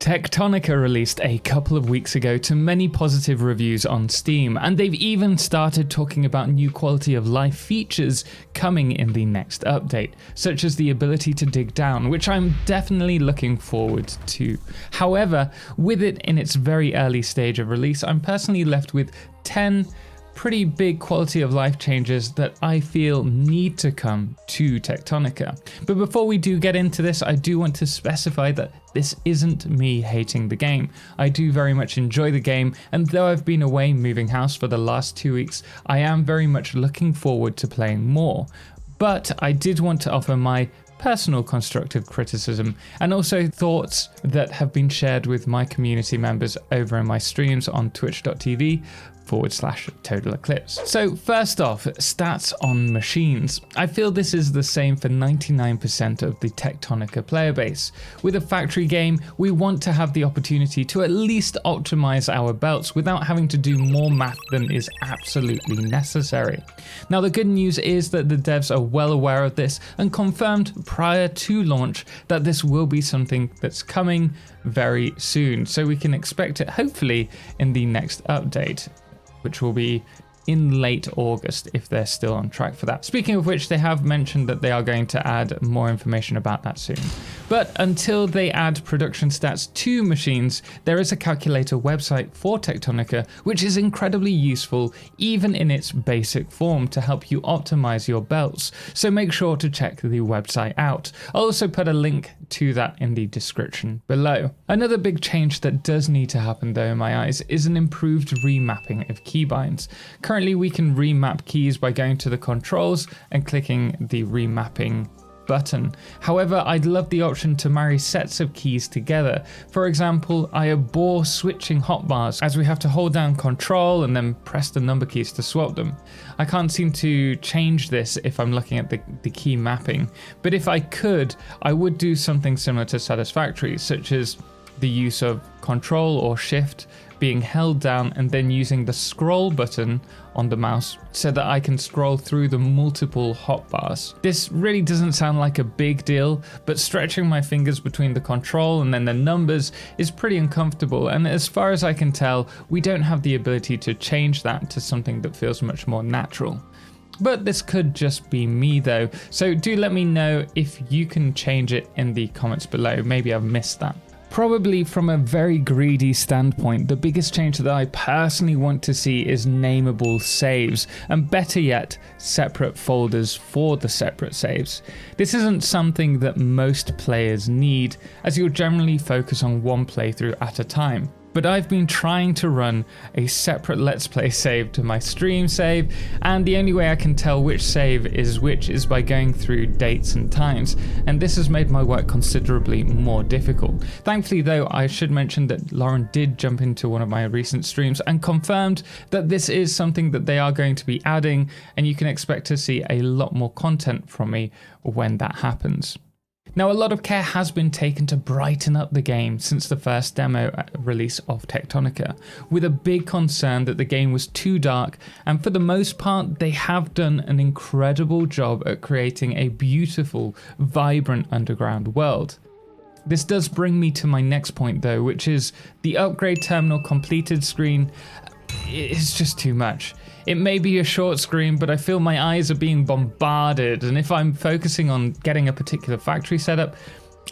Techtonica released a couple of weeks ago to many positive reviews on Steam, and they've even started talking about new quality of life features coming in the next update, such as the ability to dig down, which I'm definitely looking forward to. However, with it in its very early stage of release, I'm personally left with 10 pretty big quality of life changes that I feel need to come to Techtonica. But before we do get into this, I do want to specify that this isn't me hating the game. I do very much enjoy the game, and though I've been away moving house for the last 2 weeks, I am very much looking forward to playing more. But I did want to offer my personal constructive criticism and also thoughts that have been shared with my community members over in my streams on twitch.tv/Totalxclipse. So first off, stats on machines. I feel this is the same for 99% of the Techtonica player base. With a factory game, we want to have the opportunity to at least optimize our belts without having to do more math than is absolutely necessary. Now the good news is that the devs are well aware of this and confirmed prior to launch that this will be something that's coming very soon, so we can expect it hopefully in the next update, which will be in late August if they're still on track for that. Speaking of which, they have mentioned that they are going to add more information about that soon. But until they add production stats to machines, there is a calculator website for Techtonica, which is incredibly useful even in its basic form to help you optimize your belts. So make sure to check the website out. I'll also put a link to that in the description below. Another big change that does need to happen though in my eyes is an improved remapping of keybinds. Currently we can remap keys by going to the controls and clicking the remapping button. However, I'd love the option to marry sets of keys together. For example, I abhor switching hotbars as we have to hold down control and then press the number keys to swap them. I can't seem to change this if I'm looking at the key mapping, but if I could, I would do something similar to Satisfactory, such as the use of control or shift being held down and then using the scroll button on the mouse so that I can scroll through the multiple hotbars. This really doesn't sound like a big deal, but stretching my fingers between the control and then the numbers is pretty uncomfortable, and as far as I can tell, we don't have the ability to change that to something that feels much more natural. But this could just be me though, so do let me know if you can change it in the comments below. Maybe I've missed that. Probably from a very greedy standpoint, the biggest change that I personally want to see is nameable saves, and better yet, separate folders for the separate saves. This isn't something that most players need, as you'll generally focus on one playthrough at a time. But I've been trying to run a separate Let's Play save to my stream save, and the only way I can tell which save is which is by going through dates and times, and this has made my work considerably more difficult. Thankfully though, I should mention that Lauren did jump into one of my recent streams and confirmed that this is something that they are going to be adding, and you can expect to see a lot more content from me when that happens. Now, a lot of care has been taken to brighten up the game since the first demo release of Techtonica, with a big concern that the game was too dark, and for the most part they have done an incredible job at creating a beautiful, vibrant underground world. This does bring me to my next point though, which is the upgrade terminal completed screen is just too much. It may be a short screen, but I feel my eyes are being bombarded, and if I'm focusing on getting a particular factory setup,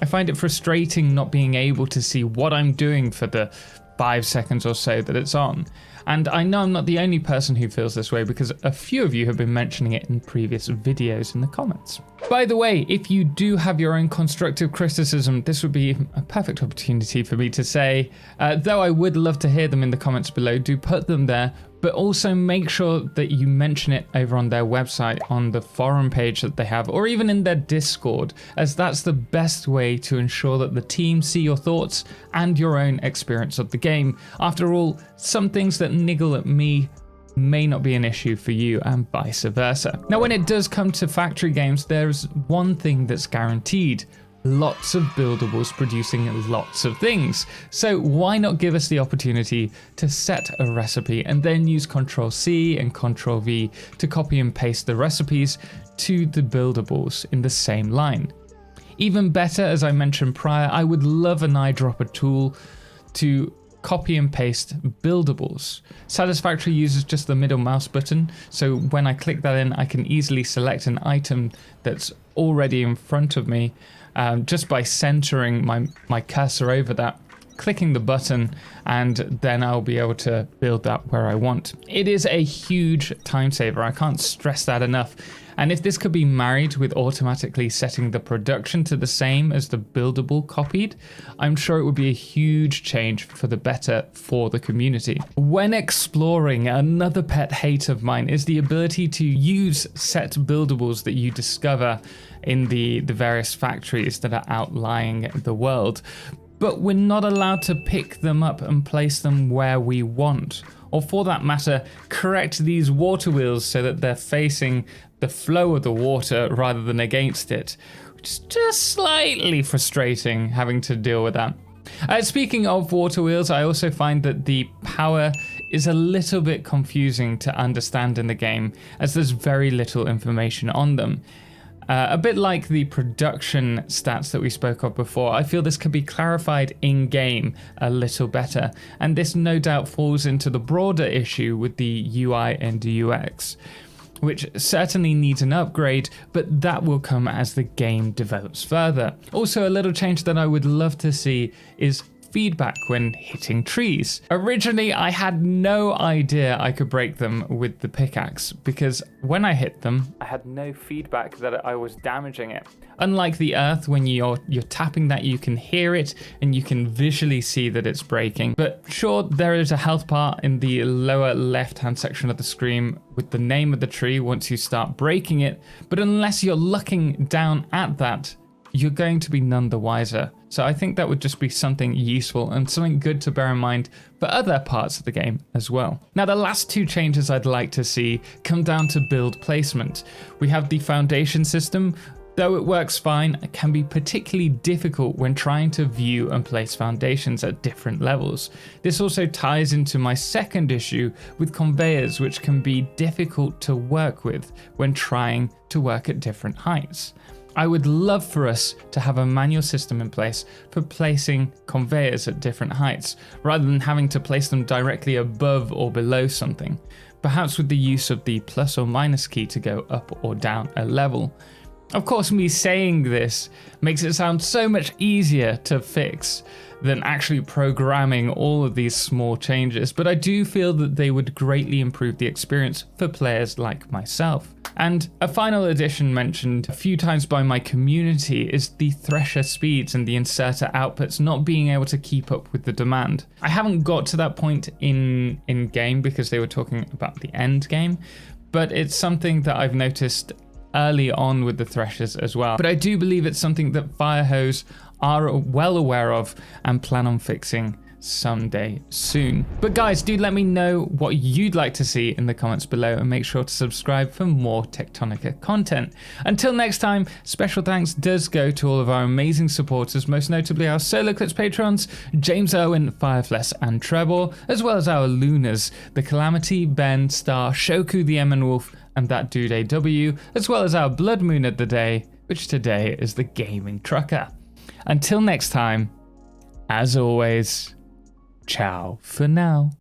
I find it frustrating not being able to see what I'm doing for the 5 seconds or so that it's on. And I know I'm not the only person who feels this way, because a few of you have been mentioning it in previous videos in the comments. By the way, if you do have your own constructive criticism, this would be a perfect opportunity for me to say, though I would love to hear them in the comments below, do put them there, but also make sure that you mention it over on their website, on the forum page that they have, or even in their Discord, as that's the best way to ensure that the team see your thoughts and your own experience of the game. After all, some things that niggle at me may not be an issue for you, and vice versa. Now, when it does come to factory games, there's one thing that's guaranteed: lots of buildables producing lots of things. So why not give us the opportunity to set a recipe and then use Ctrl+C and Ctrl+V to copy and paste the recipes to the buildables in the same line. Even better, as I mentioned prior, I would love an eyedropper tool to copy and paste buildables. Satisfactory uses just the middle mouse button, so when I click that in, I can easily select an item that's already in front of me just by centering my cursor over that, clicking the button, and then I'll be able to build that where I want. It is a huge time saver. I can't stress that enough. And if this could be married with automatically setting the production to the same as the buildable copied, I'm sure it would be a huge change for the better for the community. When exploring, another pet hate of mine is the ability to use set buildables that you discover in the various factories that are outlying the world, but we're not allowed to pick them up and place them where we want. Or for that matter, correct these water wheels so that they're facing the flow of the water rather than against it, which is just slightly frustrating having to deal with that. Speaking of water wheels, I also find that the power is a little bit confusing to understand in the game, as there's very little information on them. A bit like the production stats that we spoke of before, I feel this could be clarified in-game a little better, and this no doubt falls into the broader issue with the UI and UX, which certainly needs an upgrade, but that will come as the game develops further. Also, a little change that I would love to see is feedback when hitting trees. Originally, I had no idea I could break them with the pickaxe, because when I hit them, I had no feedback that I was damaging it. Unlike the earth, when you're tapping that, you can hear it and you can visually see that it's breaking. But sure, there is a health bar in the lower left-hand section of the screen with the name of the tree once you start breaking it, but unless you're looking down at that, you're going to be none the wiser. So I think that would just be something useful and something good to bear in mind for other parts of the game as well. Now, the last two changes I'd like to see come down to build placement. We have the foundation system. Though it works fine, it can be particularly difficult when trying to view and place foundations at different levels. This also ties into my second issue with conveyors, which can be difficult to work with when trying to work at different heights. I would love for us to have a manual system in place for placing conveyors at different heights, rather than having to place them directly above or below something, perhaps with the use of the plus or minus key to go up or down a level. Of course, me saying this makes it sound so much easier to fix than actually programming all of these small changes, but I do feel that they would greatly improve the experience for players like myself. And a final addition mentioned a few times by my community is the thresher speeds and the inserter outputs not being able to keep up with the demand. I haven't got to that point in game because they were talking about the end game, but it's something that I've noticed early on with the threshers as well. But I do believe it's something that Firehose are well aware of and plan on fixing someday soon. But guys, do let me know what you'd like to see in the comments below, and make sure to subscribe for more Techtonica content. Until next time, special thanks does go to all of our amazing supporters, most notably our Socialise patrons, James Owen, Firefless and Trebor, as well as our Lunars, the Calamity, Ben, Star, Shoku the MN Wolf, and that dude AW, as well as our Blood Moon of the day, which today is the Gaming Trucker. Until next time, as always, ciao for now.